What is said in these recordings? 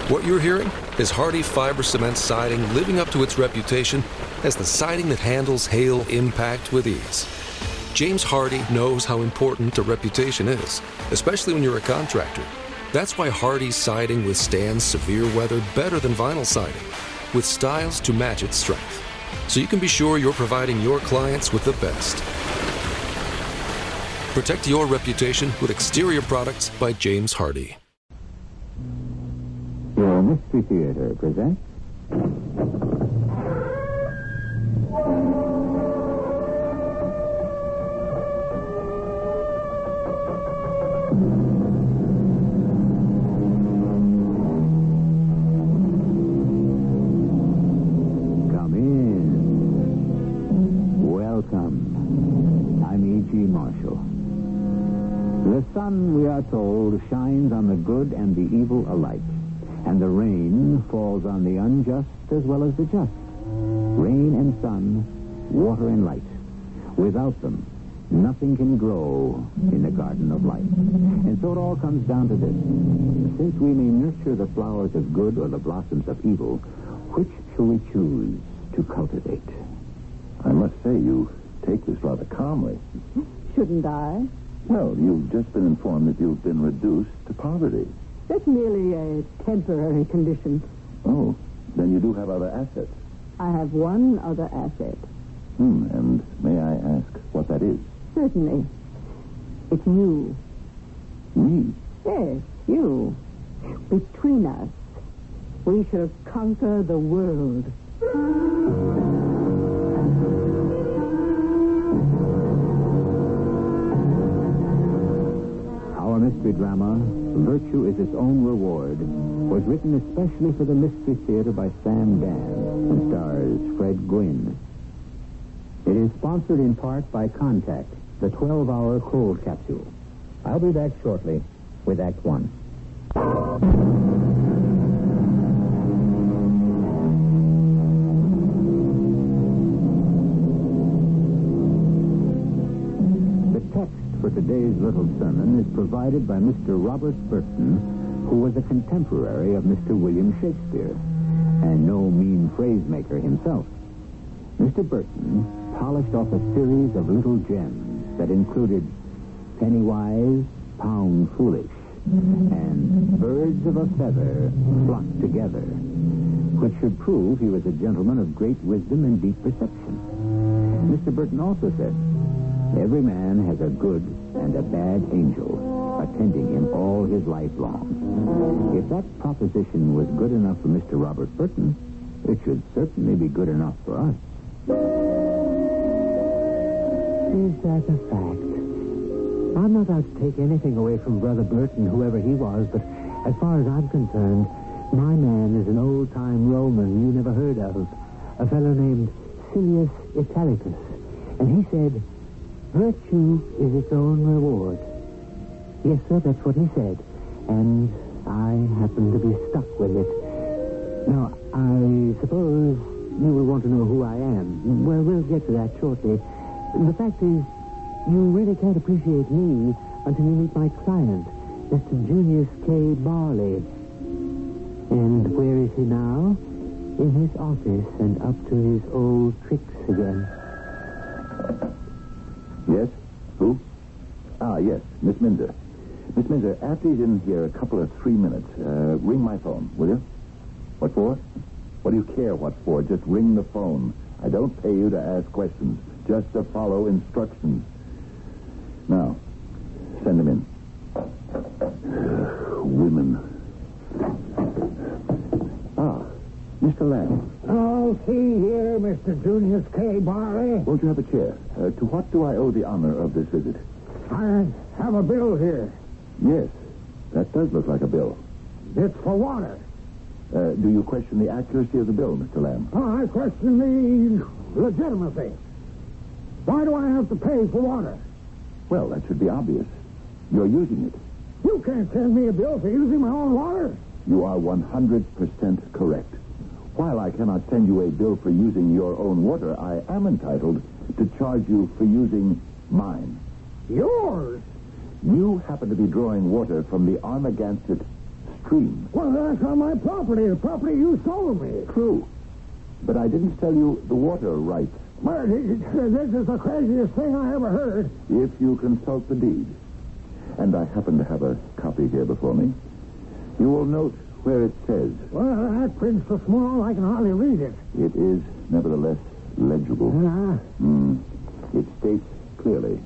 What you're hearing is Hardie fiber cement siding living up to its reputation as the siding that handles hail impact with ease. James Hardie knows how important a reputation is, especially when you're a contractor. That's why Hardie siding withstands severe weather better than vinyl siding, with styles to match its strength. So you can be sure you're providing your clients with the best. Protect your reputation with exterior products by James Hardie. Your Mystery Theater presents Come in. Welcome. I'm E.G. Marshall. The sun, we are told, shines on the good and the evil alike. And the rain falls on the unjust as well as the just. Rain and sun, water and light. Without them, nothing can grow in the garden of life. And so it all comes down to this. Since we may nurture the flowers of good or the blossoms of evil, which shall we choose to cultivate? I must say, you take this rather calmly. Shouldn't I? Well, you've just been informed that you've been reduced to poverty. That's merely a temporary condition. Oh, then you do have other assets. I have one other asset. And may I ask what that is? Certainly. It's you. Me? Yes, you. Between us, we shall conquer the world. Our mystery drama, Virtue is Its Own Reward, was written especially for the Mystery Theater by Sam Dan and stars Fred Gwynne. It is sponsored in part by Contact, the 12-hour cold capsule. I'll be back shortly with Act One. The text for today's little sermon is provided by Mr. Robert Burton, who was a contemporary of Mr. William Shakespeare, and no mean phrase maker himself. Mr. Burton polished off a series of little gems that included penny wise, pound foolish, and birds of a feather flock together, which should prove he was a gentleman of great wisdom and deep perception. Mr. Burton also said, every man has a good and a bad angel attending him all his life long. If that proposition was good enough for Mr. Robert Burton, it should certainly be good enough for us. Is that a fact? I'm not out to take anything away from Brother Burton, whoever he was, but as far as I'm concerned, my man is an old-time Roman you never heard of, a fellow named Julius Italicus. And he said, virtue is its own reward. Yes, sir, that's what he said. And I happen to be stuck with it. Now, I suppose you will want to know who I am. Well, we'll get to that shortly. The fact is, you really can't appreciate me until you meet my client, Mr. Julius Kaye Barley. And where is he now? In his office and up to his old tricks again. Yes? Who? Yes, Miss Minder. Miss Minder, after he's in here a couple of 3 minutes, ring my phone, will you? What for? What do you care what for? Just ring the phone. I don't pay you to ask questions, just to follow instructions. Now, send him in. Women. Mr. Lamb. Oh, see here, Mr. Julius Kaye Barley. Won't you have a chair? To what do I owe the honor of this visit? I have a bill here. Yes, that does look like a bill. It's for water. Do you question the accuracy of the bill, Mr. Lamb? Oh, I question the legitimacy. Why do I have to pay for water? Well, that should be obvious. You're using it. You can't send me a bill for using my own water. You are 100% correct. While I cannot send you a bill for using your own water, I am entitled to charge you for using mine. Yours? You happen to be drawing water from the Armagansett stream. Well, that's on my property, the property you sold me. True. But I didn't sell you the water rights. Well, this is the craziest thing I ever heard. If you consult the deed, and I happen to have a copy here before me, you will note where it says. Well, that print's so small I can hardly read it. It is, nevertheless, legible. It states clearly,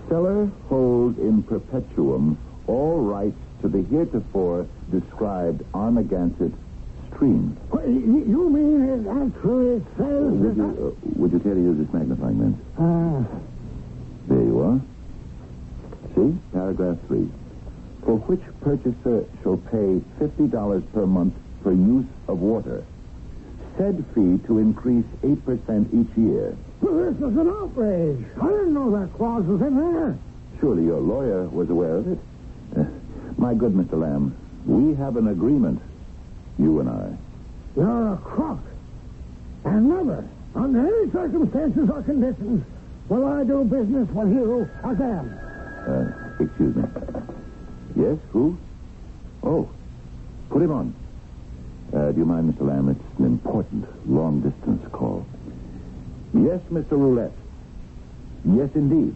seller holds in perpetuum all rights to the heretofore described Armagansett stream. Well, you mean it actually says Would you care to use this magnifying lens? There you are. See? Paragraph 3. For which purchaser shall pay $50 per month for use of water. Said fee to increase 8% each year. Well, this is an outrage. I didn't know that clause was in there. Surely your lawyer was aware of it. My good Mr. Lamb, we have an agreement, you and I. You're a crook. And never, under any circumstances or conditions, will I do business with you again. Excuse me. Yes, who? Oh, put him on. Do you mind, Mr. Lamb? It's an important long-distance call. Yes, Mr. Roulette. Yes, indeed.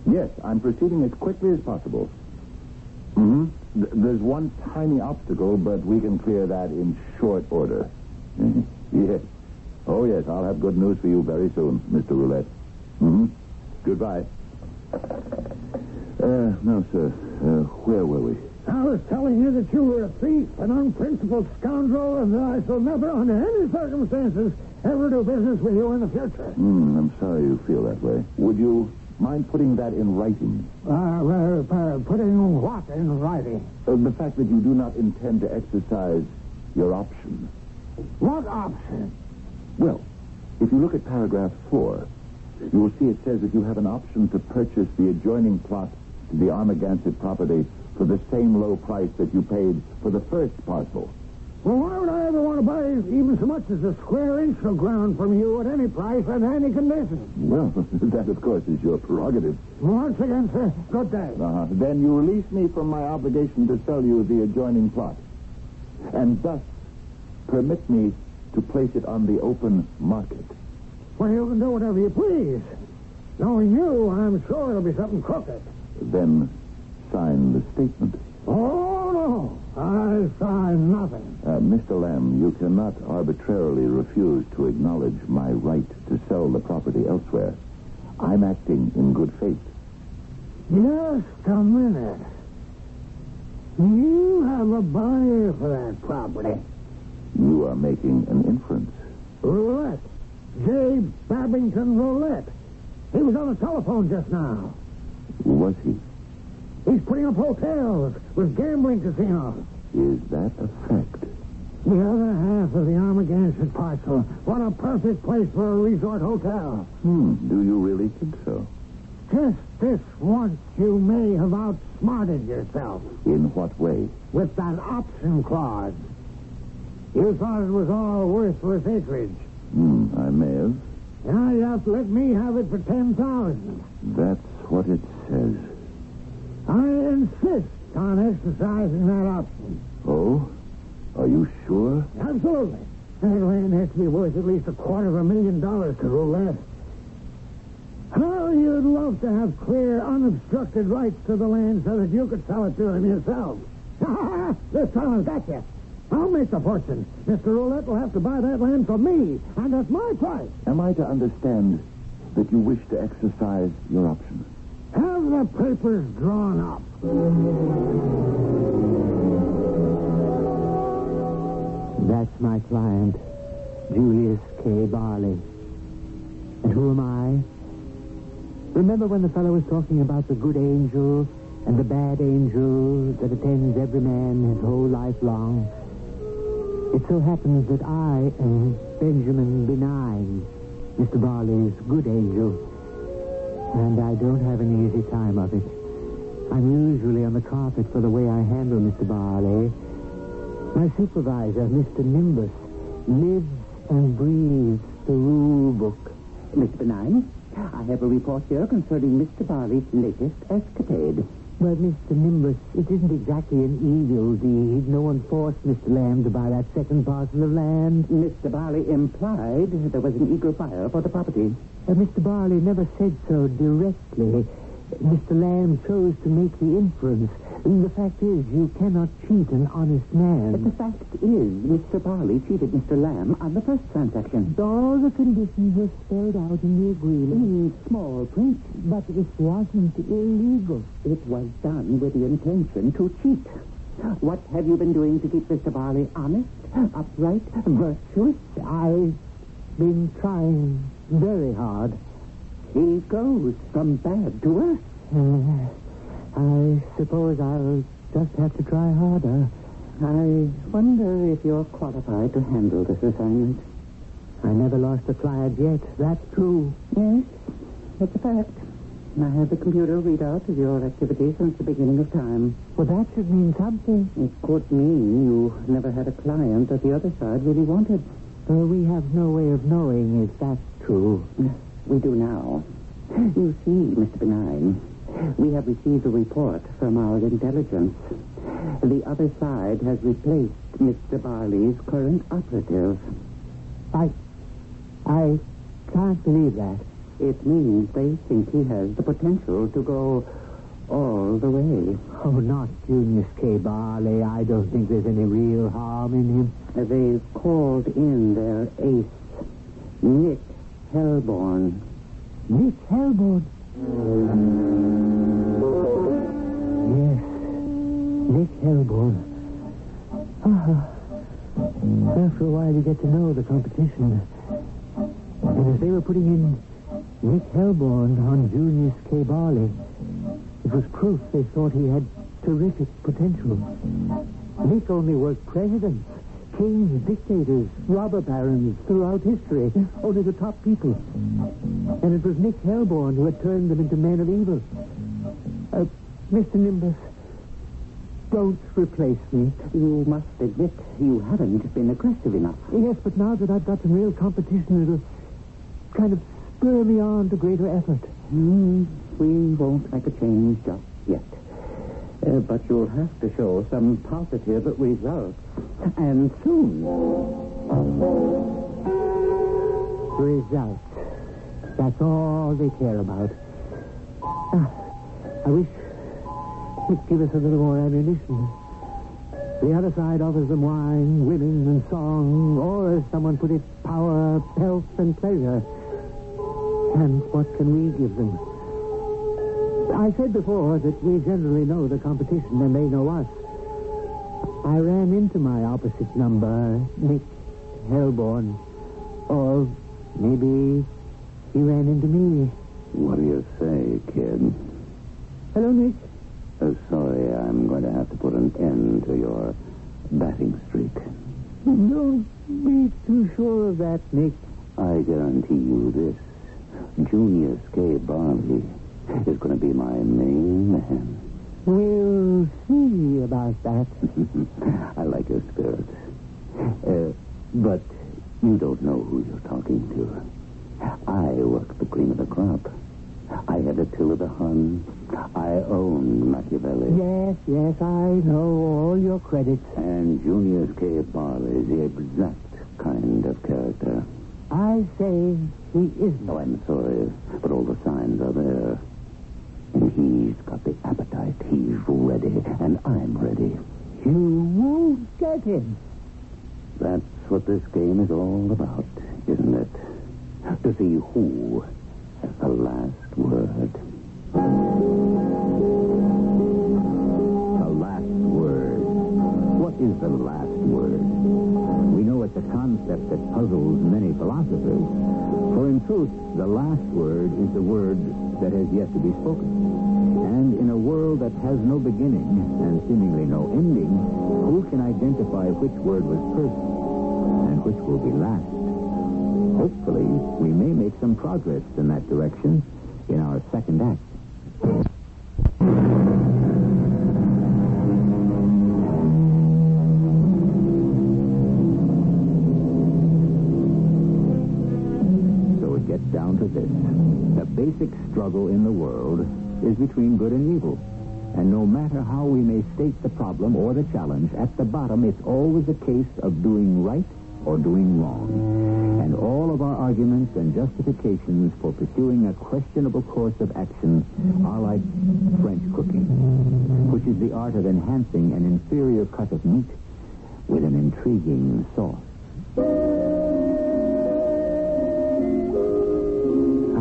Yes, I'm proceeding as quickly as possible. There's one tiny obstacle, but we can clear that in short order. Yes. Oh, yes, I'll have good news for you very soon, Mr. Roulette. Goodbye. No, sir. Where were we? I was telling you that you were a thief, an unprincipled scoundrel, and that I shall never, under any circumstances, ever do business with you in the future. I'm sorry you feel that way. Would you mind putting that in writing? Putting what in writing? The fact that you do not intend to exercise your option. What option? Well, if you look at paragraph 4, you will see it says that you have an option to purchase the adjoining plot to the Armagansett property for the same low price that you paid for the first parcel. Well, why would I ever want to buy even so much as a square inch of ground from you at any price and any condition? Well, that, of course, is your prerogative. Once again, sir, good day. Then you release me from my obligation to sell you the adjoining plot, and thus permit me to place it on the open market. Well, you can do whatever you please. Knowing you, I'm sure it'll be something crooked. Then sign the statement. Oh, no. I sign nothing. Mr. Lamb, you cannot arbitrarily refuse to acknowledge my right to sell the property elsewhere. I'm acting in good faith. Just a minute. You have a buyer for that property. You are making an inference. Roulette. J. Babington Roulette. He was on the telephone just now. Was he? He's putting up hotels with gambling casinos. Is that a fact? The other half of the Armagansett parcel. What a perfect place for a resort hotel. Do you really think so? Just this once you may have outsmarted yourself. In what way? With that option clause. You thought it was all worthless acreage. I may have. Now you have to let me have it for $10,000. That's what it says. I insist on exercising that option. Oh? Are you sure? Absolutely. That land has to be worth at least $250,000 to Roulette. How you'd love to have clear, unobstructed rights to the land so that you could sell it to him yourself. This time I've got you. I'll make the fortune. Mr. Roulette will have to buy that land from me, and at my price. Am I to understand that you wish to exercise your option? Have the papers drawn up. That's my client, Julius Kaye Barley. And who am I? Remember when the fellow was talking about the good angel and the bad angel that attends every man his whole life long? It so happens that I am Benjamin Benign, Mr. Barley's good angel. And I don't have an easy time of it. I'm usually on the carpet for the way I handle Mr. Barley. My supervisor, Mr. Nimbus, lives and breathes the rule book. Mr. Benign, I have a report here concerning Mr. Barley's latest escapade. Well, Mr. Nimbus, it isn't exactly an evil deed. No one forced Mr. Lamb to buy that second parcel of land. Mr. Barley implied there was an eager buyer for the property. Mr. Barley never said so directly. Mr. Lamb chose to make the inference. The fact is, you cannot cheat an honest man. But the fact is, Mr. Barley cheated Mr. Lamb on the first transaction. All the conditions were spelled out in the agreement. In small print. But it wasn't illegal. It was done with the intention to cheat. What have you been doing to keep Mr. Barley honest, upright, virtuous? I've been trying very hard. He goes from bad to worse. I suppose I'll just have to try harder. I wonder if you're qualified to handle this assignment. I never lost a client yet. That's true. Yes, it's a fact. I have the computer readout of your activity since the beginning of time. Well, that should mean something. It could mean you never had a client that the other side really wanted. We have no way of knowing if that's true. We do now. You see, Mr. Benign, we have received a report from our intelligence. The other side has replaced Mr. Barley's current operative. I can't believe that. It means they think he has the potential to go all the way. Oh, not Julius Kaye Barley. I don't think there's any real harm in him. They've called in their ace, Nick Hellborn. Nick Hellborn? Yes, Nick Hellborn. After a while, you get to know the competition. And as they were putting in Nick Hellborn on Julius Kaye Barley, it was proof they thought he had terrific potential. Nick only worked presidents, kings, dictators, robber barons throughout history, only the top people. And it was Nick Hellborn who had turned them into men of evil. Mr. Nimbus, don't replace me. You must admit you haven't been aggressive enough. Yes, but now that I've got some real competition, it'll kind of spur me on to greater effort. We won't make a change just yet. But you'll have to show some positive results. And soon. Results. That's all they care about. I wish he'd give us a little more ammunition. The other side offers them wine, women, and song, or, as someone put it, power, health, and pleasure. And what can we give them? I said before that we generally know the competition and they know us. I ran into my opposite number, Nick Hellborn. Or maybe he ran into me. What do you say, kid? Hello, Nick. Sorry, I'm going to have to put an end to your batting streak. Don't be too sure of that, Nick. I guarantee you this. Julius Kaye Barley is going to be my main man. We'll see about that. I like your spirit. But you don't know who you're talking to. I worked the cream of the crop. I had Attila the Hun. I owned Machiavelli. Yes, I know all your credits. And Julius Kaye Barley is the exact kind of character. I say he isn't. No, I'm sorry, but all the signs are there. And he's got the appetite. He's ready, and I'm ready. You won't get him. That's what this game is all about, isn't it? To see who has the last word. The last word. What is the last word? We know it's a concept that puzzles many philosophers. For in truth, the last word is the word that has yet to be spoken. And in a world that has no beginning and seemingly no ending, who can identify which word was first and which will be last? Hopefully, we may make some progress in that direction in our second act. So it gets down to this. The basic struggle in the world is between good and evil. And no matter how we may state the problem or the challenge, at the bottom it's always a case of doing right or doing wrong. And all of our arguments and justifications for pursuing a questionable course of action are like French cooking, which is the art of enhancing an inferior cut of meat with an intriguing sauce.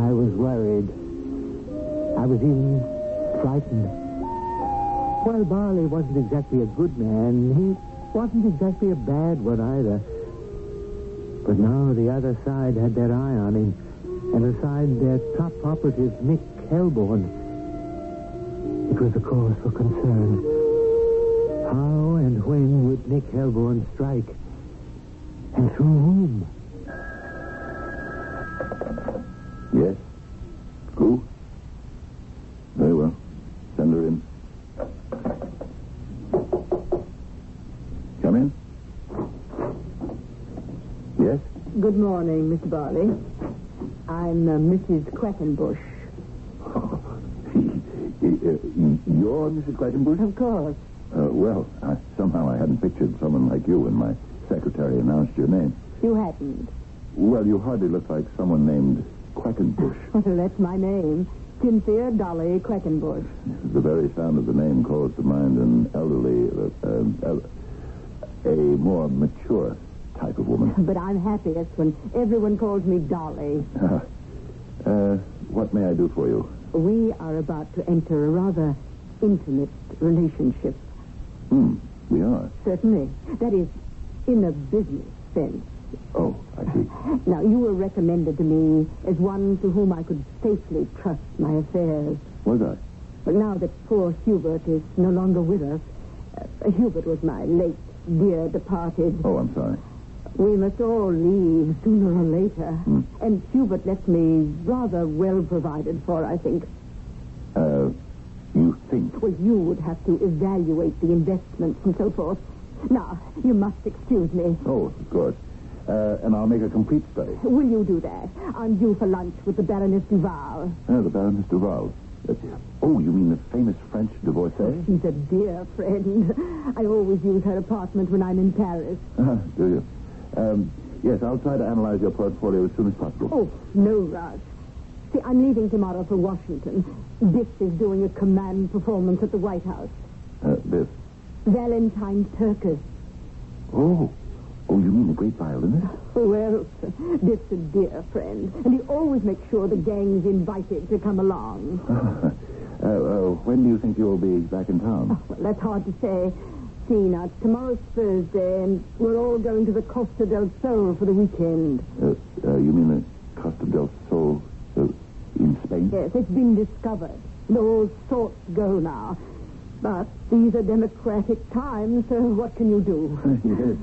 I was worried. I was even frightened. While Barley wasn't exactly a good man, he wasn't exactly a bad one either. But now the other side had their eye on him, and aside their top operative, Nick Hellborn. It was a cause for concern. How and when would Nick Hellborn strike? And through whom? Yes? Who? Very well. Send her in. Come in. Yes? Good morning, Mr. Barley. I'm Mrs. Quackenbush. You're Mrs. Quackenbush? Of course. Somehow I hadn't pictured someone like you when my secretary announced your name. You hadn't. Well, you hardly look like someone named Quackenbush. Well, that's my name. Cynthia Dolly Quackenbush. The very sound of the name calls to mind an elderly, a more mature type of woman. But I'm happiest when everyone calls me Dolly. What may I do for you? We are about to enter a rather intimate relationship. We are. Certainly. That is, in a business sense. Oh, I see. Now, you were recommended to me as one to whom I could safely trust my affairs. Was I? But now that poor Hubert is no longer with us, Hubert was my late dear departed. Oh, I'm sorry. We must all leave sooner or later. And Hubert left me rather well provided for, I think. You think? Well, you would have to evaluate the investments and so forth. Now, you must excuse me. Oh, of course. And I'll make a complete study. Will you do that? I'm due for lunch with the Baroness Duval. The Baroness Duval. Oh, you mean the famous French divorcee? She's a dear friend. I always use her apartment when I'm in Paris. Do you? Yes, I'll try to analyze your portfolio as soon as possible. Oh, no rush. See, I'm leaving tomorrow for Washington. Biff is doing a command performance at the White House. Biff? Valentine Turkus. Oh, you mean the great violinist? Well, Biff's a dear friend, and he always makes sure the gang's invited to come along. When do you think you'll be back in town? Oh, well, that's hard to say. See, now, tomorrow's Thursday, and we're all going to the Costa del Sol for the weekend. You mean the Costa del Sol in Spain? Yes, it's been discovered. And all sorts go now. But these are democratic times, so what can you do?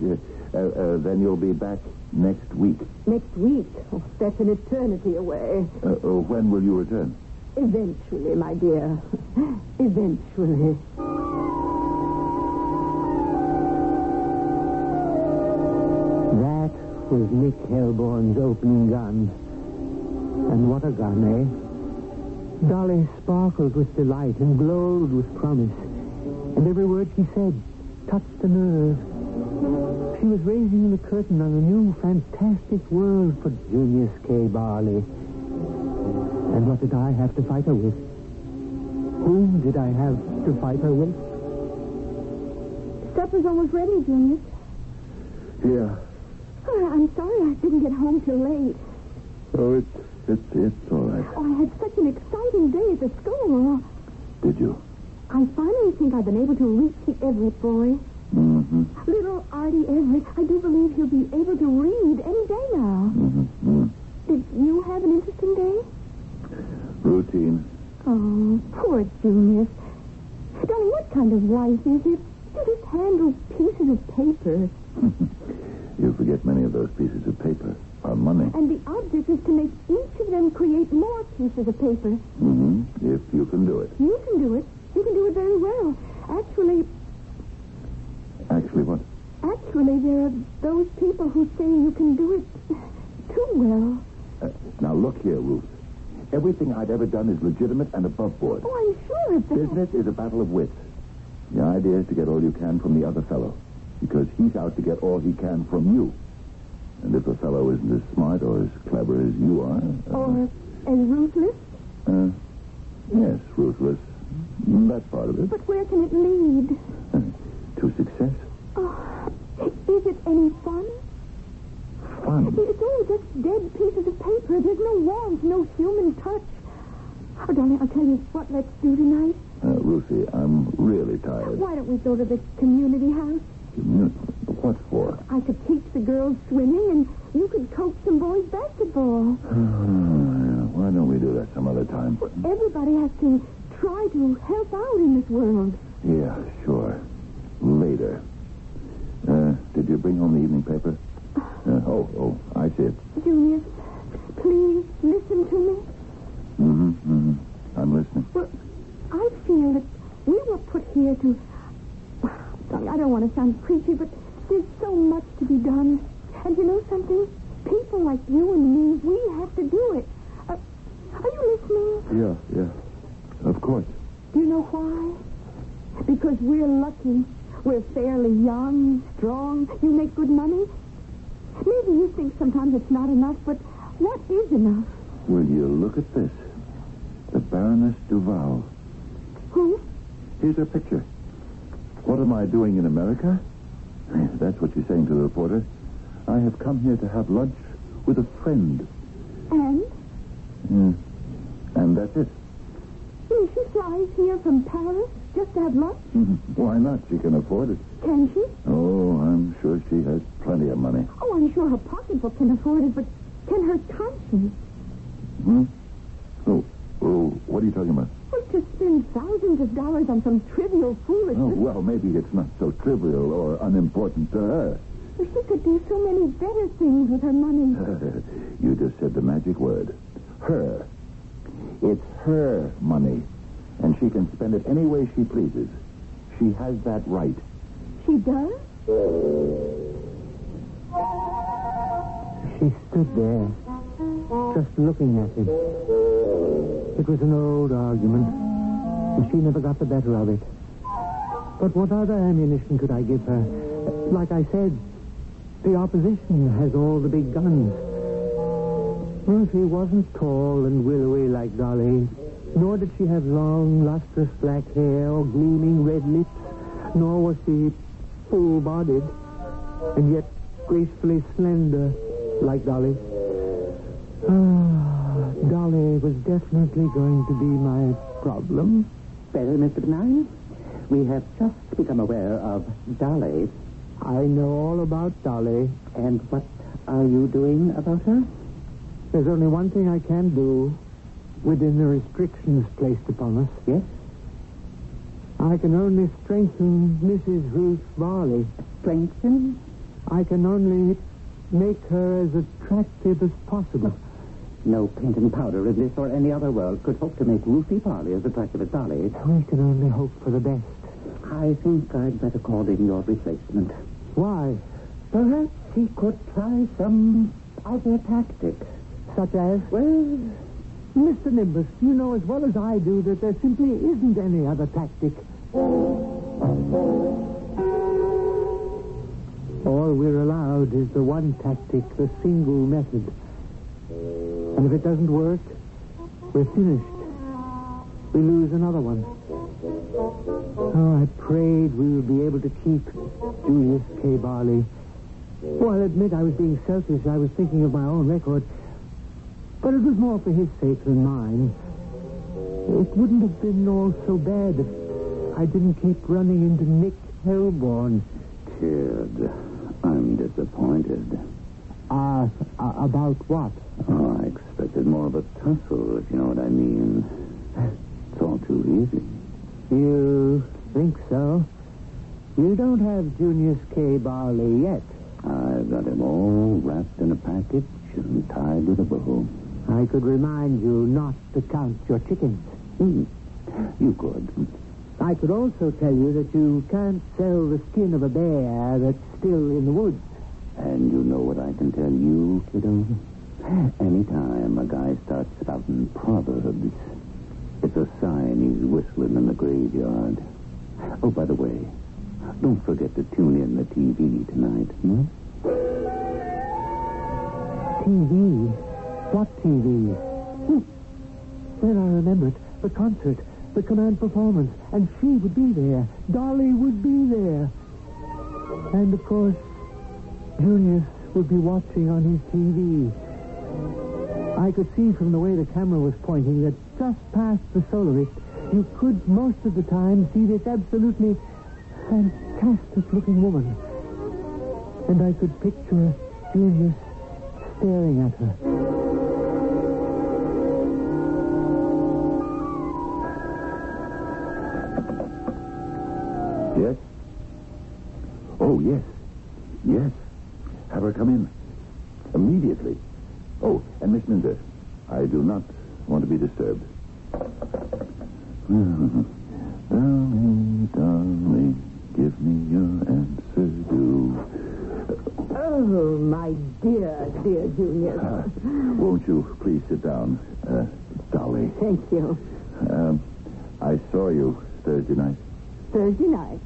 Yes. Then you'll be back next week. Next week? Oh, that's an eternity away. When will you return? Eventually, my dear. Eventually. That was Nick Hellborn's opening gun. And what a gun, eh? Dolly sparkled with delight and glowed with promise. And every word she said touched the nerve. She was raising the curtain on a new, fantastic world for Julius Kaye Barley. And what did I have to fight her with? Whom did I have to fight her with? Supper's almost ready, Junius. Yeah. Oh, I'm sorry I didn't get home till late. Oh, it's all right. Oh, I had such an exciting day at the school. Did you? I finally think I've been able to reach the Everett boy. Mm-hmm. Little Artie Everett, I do believe he'll be able to read any day now. Mm-hmm. Did you have an interesting day? Routine. Oh, poor Junius. Dolly, what kind of life is it? You just handle pieces of paper. You forget many of those pieces of paper are money. And the object is to make each of them create more pieces of paper. Mm-hmm. If you can do it. You can do it. You can do it very well. Actually, what? Actually, there are those people who say you can do it too well. Now, look here, Ruth. Everything I've ever done is legitimate and above board. Oh, I'm sure of that. Business is a battle of wits. The idea is to get all you can from the other fellow, because he's out to get all he can from you. And if the fellow isn't as smart or as clever as you are... Or as ruthless? Yes, ruthless. That's part of it. But where can it lead? To success. Oh, is it any fun? Fun. It's all just dead pieces of paper. There's no warmth, no human touch. Oh, darling, I'll tell you what let's do tonight. Ruthie, I'm really tired. Why don't we go to the community house? What for? I could teach the girls swimming, and you could coach some boys basketball. Why don't we do that some other time? Everybody has to try to help out in this world. Yeah, sure. Later. Did you bring home the evening paper? I see it. Julius, please listen to me. I'm listening. Well, I feel that we were put here to... Well, I don't want to sound preachy, but there's so much to be done. And you know something? People like you and me, we have to do it. Are you listening? Yeah. Of course. Do you know why? Because we're lucky. We're fairly young, strong. You make good money. Maybe you think sometimes it's not enough, but what is enough? Will you look at this? The Baroness Duval. Who? Here's her picture. What am I doing in America? That's what she's saying to the reporter. I have come here to have lunch with a friend. And? And that's it. She flies here from Paris just to have lunch? Why not? She can afford it. Can she? Oh, I'm sure she has plenty of money. Oh, I'm sure her pocketbook can afford it, but can her conscience? Oh, what are you talking about? Well, to spend thousands of dollars on some trivial foolishness. Oh, well, maybe it's not so trivial or unimportant to her. Well, she could do so many better things with her money. You just said the magic word. Her. It's her money. And she can spend it any way she pleases. She has that right. She does? She stood there, just looking at him. It was an old argument, and she never got the better of it. But what other ammunition could I give her? Like I said, the opposition has all the big guns. Ruthie wasn't tall and willowy like Dolly, nor did she have long, lustrous black hair or gleaming red lips, nor was she full-bodied, and yet gracefully slender like Dolly. Dolly was definitely going to be my problem. Well, Mr. Benign, we have just become aware of Dolly. I know all about Dolly. And what are you doing about her? There's only one thing I can do within the restrictions placed upon us. Yes? I can only strengthen Mrs. Ruth Barley. Strengthen? I can only make her as attractive as possible. No paint and powder in this or any other world could hope to make Ruthie Barley as attractive as Dolly. We can only hope for the best. I think I'd better call in your replacement. Why? Perhaps he could try some other tactic. Such as? Well, Mr. Nimbus, you know as well as I do that there simply isn't any other tactic. All we're allowed is the one tactic, the single method. And if it doesn't work, we're finished. We lose another one. Oh, I prayed we would be able to keep Julius Kaye Barley. Oh, I'll admit I was being selfish. I was thinking of my own record. But it was more for his sake than mine. It wouldn't have been all so bad if I didn't keep running into Nick Hellborn. Kid, I'm disappointed. About what? Oh, I expected more of a tussle, if you know what I mean. It's all too easy. You think so? You don't have Julius Kaye Barley yet. I've got him all wrapped in a package and tied with a bow. I could remind you not to count your chickens. You could. I could also tell you that you can't sell the skin of a bear that's still in the woods. And you know what I can tell you, kiddo? Anytime a guy starts spouting proverbs, it's a sign he's whistling in the graveyard. Oh, by the way, don't forget to tune in the TV tonight, TV? What TV? Then I remembered the concert, the command performance, and she would be there. Dolly would be there. And, of course, Julius would be watching on his TV. I could see from the way the camera was pointing that just past the soloist, you could most of the time see this absolutely fantastic-looking woman. And I could picture Julius staring at her. Yes? Oh, yes. Yes. Have her come in. Immediately. Oh, and Miss Minder, I do not want to be disturbed. Darling, darling, give me your answer, do. Oh, my dear Julius. Won't you please sit down, Dolly? Thank you. I saw you Thursday night. Thursday night?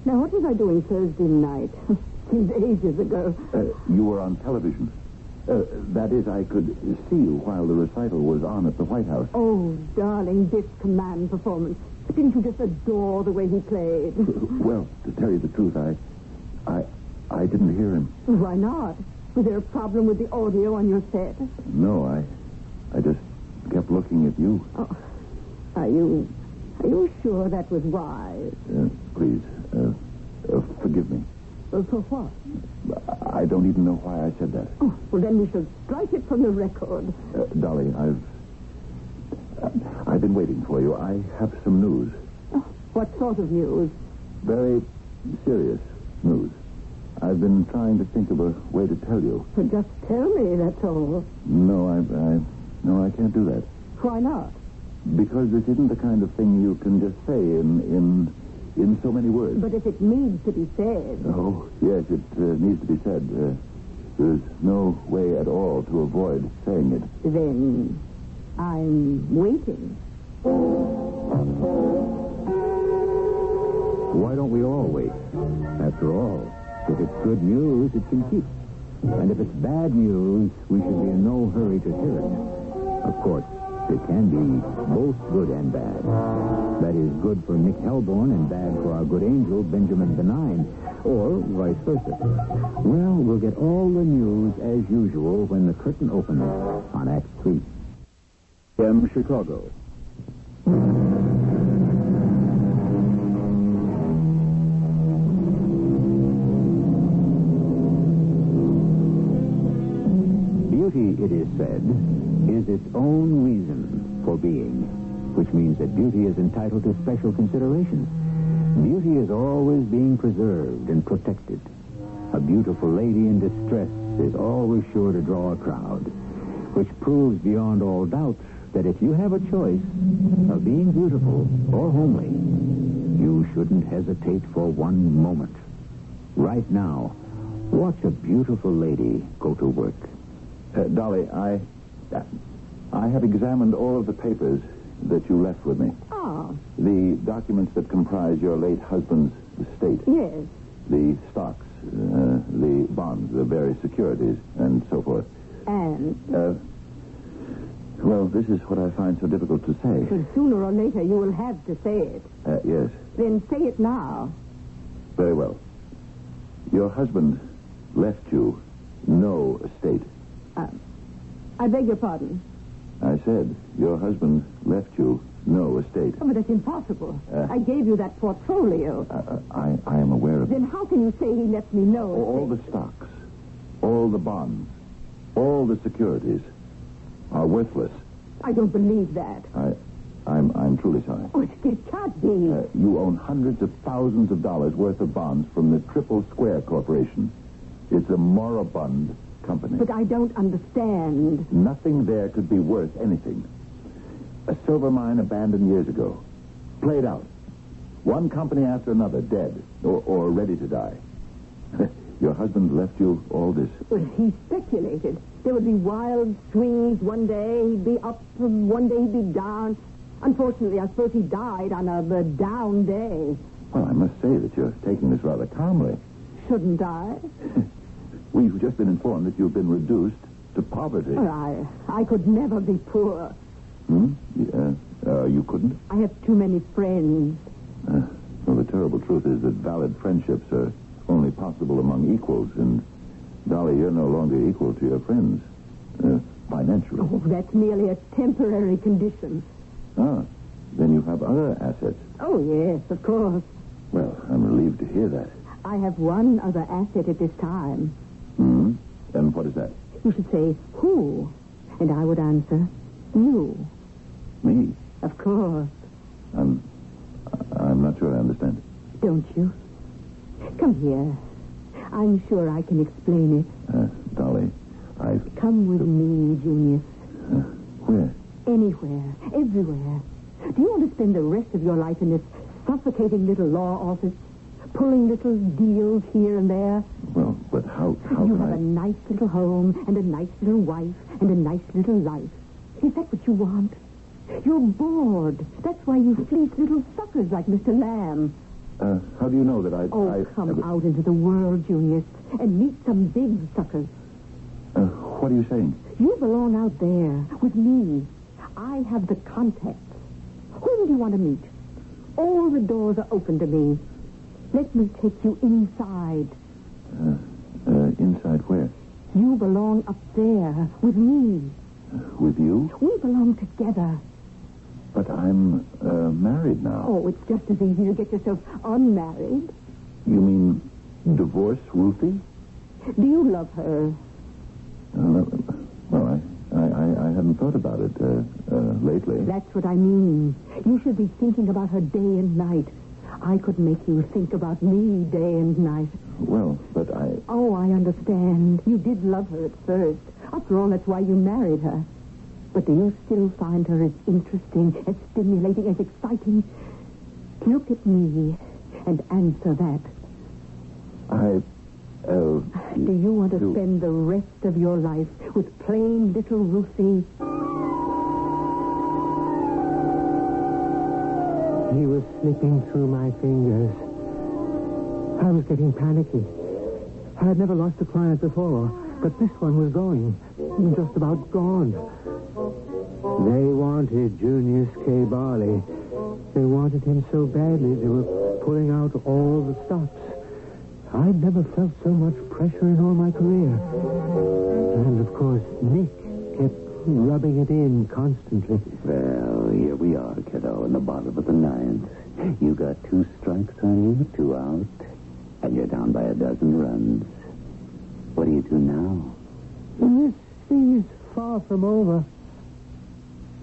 Now, what was I doing Thursday night? Seems ages ago. You were on television. That is, I could see you while the recital was on at the White House. Oh, darling, this command performance. Didn't you just adore the way he played? Well, to tell you the truth, I didn't hear him. Why not? Was there a problem with the audio on your set? No, I just kept looking at you. Oh, are you sure that was wise? Please, forgive me. For what? I don't even know why I said that. Oh, well, then we shall strike it from the record. Dolly, I've been waiting for you. I have some news. Oh, what sort of news? Very serious news. I've been trying to think of a way to tell you. Well, just tell me, that's all. No, I can't do that. Why not? Because this isn't the kind of thing you can just say in so many words. But if it needs to be said... Oh, yes, it needs to be said. There's no way at all to avoid saying it. Then I'm waiting. Why don't we all wait? After all, if it's good news, it can keep. And if it's bad news, we should be in no hurry to hear it. Of course, it can be both good and bad. That is good for Nick Hellborn and bad for our good angel, Benjamin Benign, or vice versa. Well, we'll get all the news as usual when the curtain opens on Act 3. M. Chicago. Beauty, it is said, is its own reason for being, which means that beauty is entitled to special consideration. Beauty is always being preserved and protected. A beautiful lady in distress is always sure to draw a crowd, which proves beyond all doubt that if you have a choice of being beautiful or homely, you shouldn't hesitate for one moment. Right now, watch a beautiful lady go to work. Dolly, I have examined all of the papers that you left with me. Oh. The documents that comprise your late husband's estate. Yes. The stocks, the bonds, the various securities, and so forth. And? Well, this is what I find so difficult to say. But sooner or later you will have to say it. Yes. Then say it now. Very well. Your husband left you no estate. I beg your pardon. I said your husband left you no estate. Oh, but that's impossible. I gave you that portfolio. I am aware of it. Then how can you say he left me no All the stocks, all the bonds, all the securities are worthless. I don't believe that. I'm truly sorry. Oh, it can't be. You own hundreds of thousands of dollars worth of bonds from the Triple Square Corporation. It's a moribund company. But I don't understand. Nothing there could be worth anything. A silver mine abandoned years ago. Played out. One company after another dead or ready to die. Your husband left you all this. Well, he speculated. There would be wild swings one day. He'd be up, and one day he'd be down. Unfortunately, I suppose he died on a down day. Well, I must say that you're taking this rather calmly. Shouldn't I? We've just been informed that you've been reduced to poverty. Well, I could never be poor. You couldn't? I have too many friends. Well, the terrible truth is that valid friendships are only possible among equals, and, Dolly, you're no longer equal to your friends, financially. Oh, that's merely a temporary condition. Then you have other assets. Oh, yes, of course. Well, I'm relieved to hear that. I have one other asset at this time. And what is that? You should say, who? And I would answer, you. Me? Of course. I'm not sure I understand. Don't you? Come here. I'm sure I can explain it. Dolly, Come with me, Junius. Where? Anywhere. Everywhere. Do you want to spend the rest of your life in this suffocating little law office? Pulling little deals here and there? Well, but how You can have a nice little home and a nice little wife and a nice little life. Is that what you want? You're bored. That's why you fleece little suckers like Mr. Lamb. How do you know that I... Come out into the world, Junius, and meet some big suckers. What are you saying? You belong out there with me. I have the contacts. Whom do you want to meet? All the doors are open to me. Let me take you inside. Inside where? You belong up there with me. With you? We belong together. But I'm married now. Oh, it's just as easy to get yourself unmarried. You mean divorce Ruthie? Do you love her? Well, I hadn't thought about it lately. That's what I mean. You should be thinking about her day and night. I could make you think about me day and night. Well, but I... Oh, I understand. You did love her at first. After all, that's why you married her. But do you still find her as interesting, as stimulating, as exciting? Look at me and answer that. Do you want to spend the rest of your life with plain little Ruthie? He was slipping through my fingers. I was getting panicky. I had never lost a client before, but this one was going. Just about gone. They wanted Julius Kaye Barley. They wanted him so badly they were pulling out all the stops. I'd never felt so much pressure in all my career. And, of course, Nick kept rubbing it in constantly. Well, here we are, kiddo, in the bottom of the ninth. You got 2 strikes on you, 2 out, and you're down by a dozen runs. What do you do now? This thing is far from over.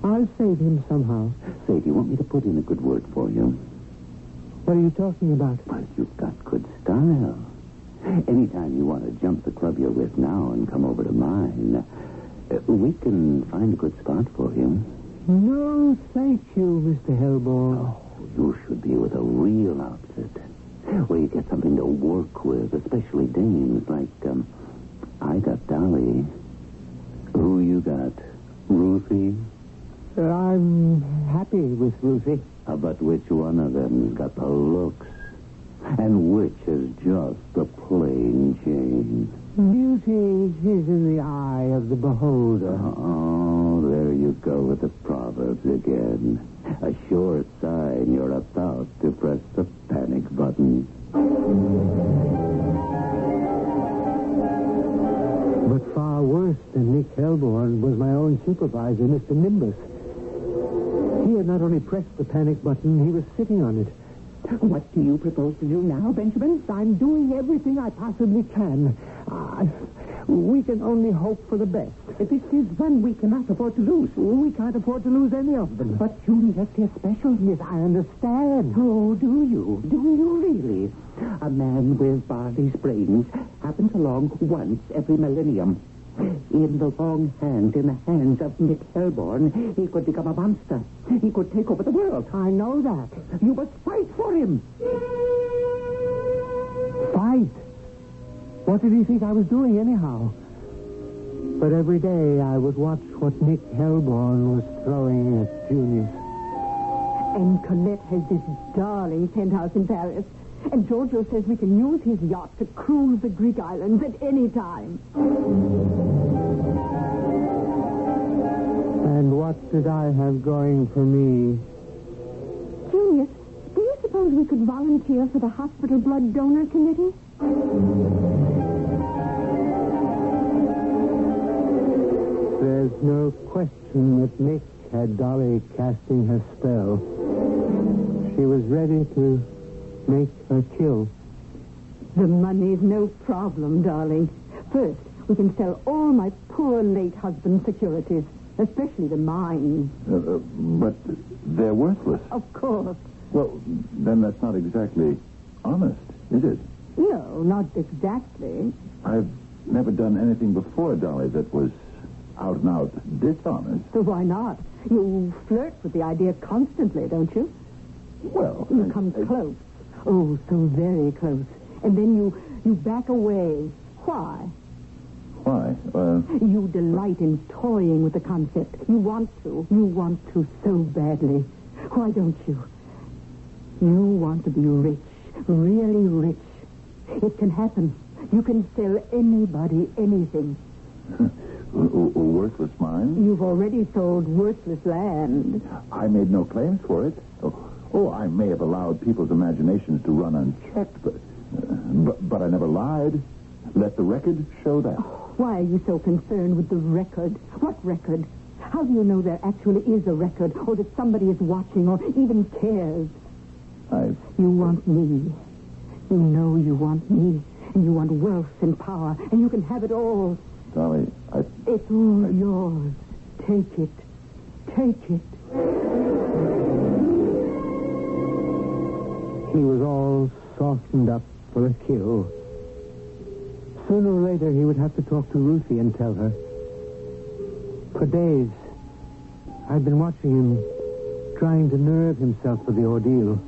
I'll save him somehow. Say, do you want me to put in a good word for you? What are you talking about? Well, you've got good style. Anytime you want to jump the club you're with now and come over to mine, we can find a good spot for you. No, thank you, Mr. Hellborn. Oh, you should be with a real outfit, where you get something to work with, especially dames like, I got Dolly. Who you got? Ruthie? I'm happy with Ruthie. But which one of them's got the looks? And which is just the plain Jane? Beauty is in the eye of the beholder. Oh, there you go with the proverbs again. A sure sign you're about to press the panic button. But far worse than Nick Hellborn was my own supervisor, Mr. Nimbus. He had not only pressed the panic button, he was sitting on it. What do you propose to do now, Benjamin? I'm doing everything I possibly can. We can only hope for the best. This is one we cannot afford to lose. We can't afford to lose any of them. But Julius is special. Yes, I understand. Oh, do you? Do you really? A man with Barley's brains happens along once every millennium. In the in the hands of Nick Hellborn, he could become a monster. He could take over the world. I know that. You must fight for him. Fight? What did he think I was doing anyhow? But every day I would watch what Nick Hellborn was throwing at Julius. And Colette has this darling penthouse in Paris. And Giorgio says we can use his yacht to cruise the Greek islands at any time. And what did I have going for me? Julius, do you suppose we could volunteer for the hospital blood donor committee? There's no question that Nick had Dolly casting her spell. She was ready to make her kill. The money's no problem, darling. First, we can sell all my poor late husband's securities, especially the mines. But they're worthless. Of course. Well, then that's not exactly honest, is it? No, not exactly. I've never done anything before, Dolly, that was out and out dishonest. So why not? You flirt with the idea constantly, don't you? Well, You come close. Oh, so very close. And then you back away. Why? Why? You delight in toying with the concept. You want to. You want to so badly. Why don't you? You want to be rich. Really rich. It can happen. You can sell anybody anything. Worthless mine? You've already sold worthless land. I made no claims for it. Oh, I may have allowed people's imaginations to run unchecked, but I never lied. Let the record show that. Why are you so concerned with the record? What record? How do you know there actually is a record, or that somebody is watching, or even cares? You want me. You know you want me. And you want wealth and power, and you can have it all. Dolly, It's all yours. Take it. Take it. He was all softened up for a kill. Sooner or later, he would have to talk to Ruthie and tell her. For days, I'd been watching him, trying to nerve himself for the ordeal.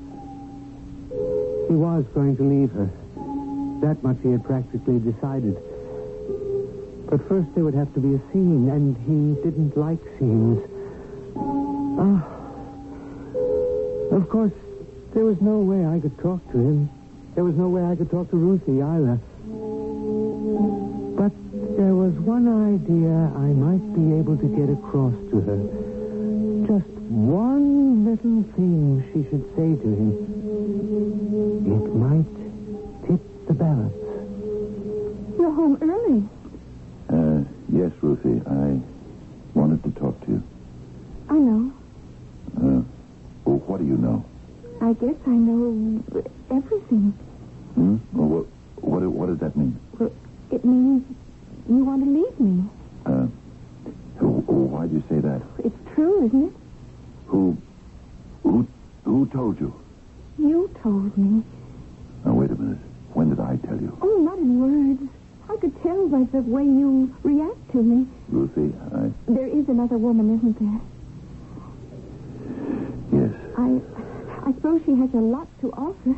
He was going to leave her. That much he had practically decided. But first there would have to be a scene, and he didn't like scenes. Of course, there was no way I could talk to him. There was no way I could talk to Ruthie either. But there was one idea I might be able to get across to her. Just one little thing she should say to him. It might tip the balance. You're home early. Yes, Ruthie, I wanted to talk to you. I know. Well, what do you know? I guess I know everything. Well, what does that mean? Well, it means you want to leave me. Why'd you say that? It's true, isn't it? Who told you? You told me. Now, wait a minute. When did I tell you? Oh, not in words. I could tell by the way you react to me. Ruthie, There is another woman, isn't there? Yes. I suppose she has a lot to offer.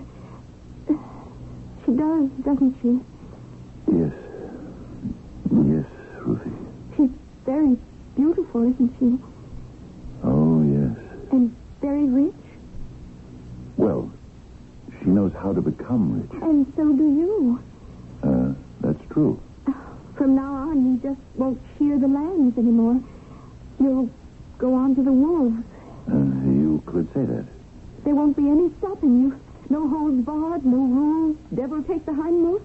She does, doesn't she? Yes. Yes, Ruthie. She's very beautiful, isn't she? Oh, yes. And very rich. Well, she knows how to become rich. And so do you. That's true. From now on, you just won't shear the lambs anymore. You'll go on to the wolves. You could say that. There won't be any stopping you. No holds barred, no rules. Devil take the hindmost.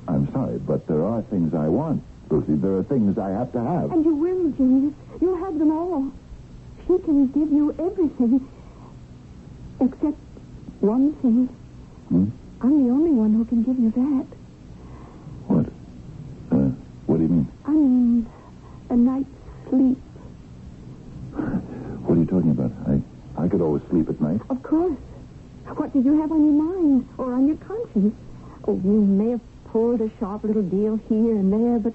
I'm sorry, but there are things I want, Ruthie. There are things I have to have. And you will, Julius. You'll have them all. She can give you everything. Except one thing. I'm the only one who can give you that. What? What do you mean? I mean, a night's sleep. What are you talking about? I could always sleep at night. Of course. What did you have on your mind or on your conscience? Oh, you may have pulled a sharp little deal here and there, but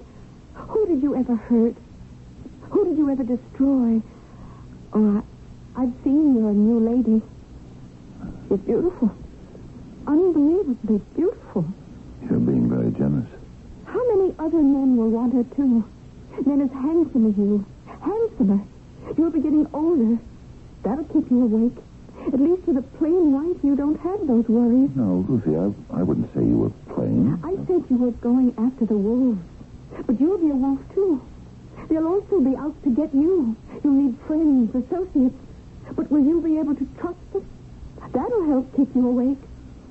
who did you ever hurt? Who did you ever destroy? Oh, I've seen your new lady. She's beautiful. Unbelievably beautiful. You're being very generous. other men will want her, too. Men as handsome as you. Handsomer. You'll be getting older. That'll keep you awake. At least with a plain wife, you don't have those worries. No, Ruthie, I wouldn't say you were plain. I said you were going after the wolves. But you'll be a wolf, too. They'll also be out to get you. You'll need friends, associates. But will you be able to trust them? That'll help keep you awake.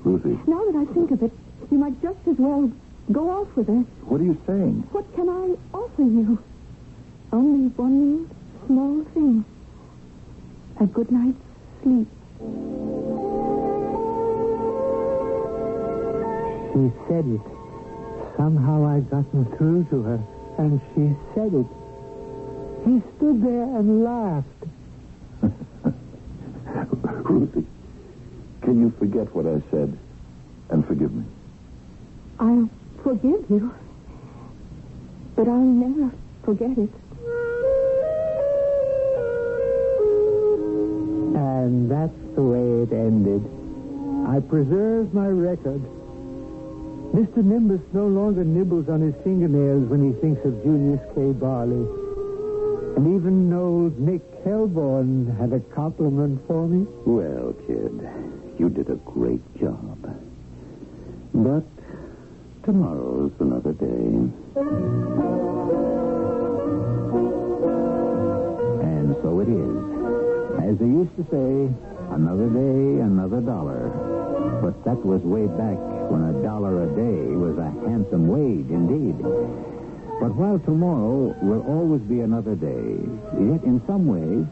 Ruthie. Now that I think of it, you might just as well go off with her. What are you saying? What can I offer you? Only one small thing. A good night's sleep. She said it. Somehow I'd gotten through to her, and she said it. He stood there and laughed. Ruthie, can you forget what I said and forgive me? I'll forgive you, but I'll never forget it. And that's the way it ended. I preserved my record. Mr. Nimbus no longer nibbles on his fingernails when he thinks of Julius Kaye Barley. And even old Nick Hellborn had a compliment for me. Well, kid, you did a great job. But tomorrow's another day. And so it is. As they used to say, another day, another dollar. But that was way back when $1 a day was a handsome wage indeed. But while tomorrow will always be another day, yet in some ways,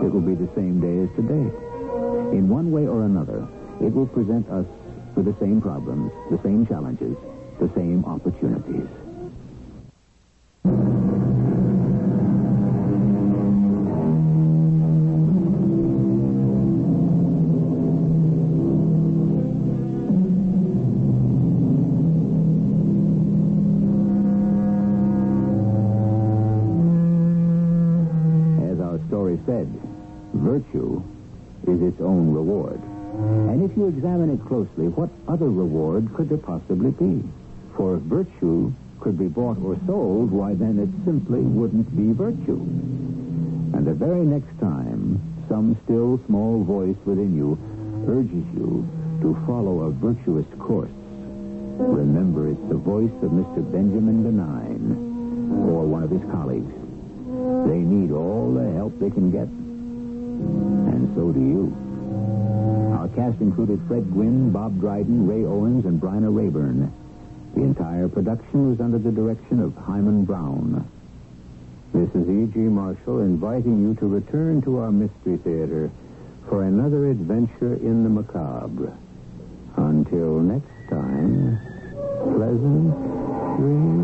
it will be the same day as today. In one way or another, it will present us with the same problems, the same challenges, the same opportunities. Said, virtue is its own reward. And if you examine it closely, what other reward could there possibly be? For if virtue could be bought or sold, why then it simply wouldn't be virtue. And the very next time some still small voice within you urges you to follow a virtuous course, remember it's the voice of Mr. Benjamin Benign or one of his colleagues. They need all the help they can get. And so do you. Our cast included Fred Gwynn, Bob Dryden, Ray Owens, and Bryna Rayburn. The entire production was under the direction of Hyman Brown. This is E.G. Marshall inviting you to return to our Mystery Theater for another adventure in the macabre. Until next time, pleasant dreams.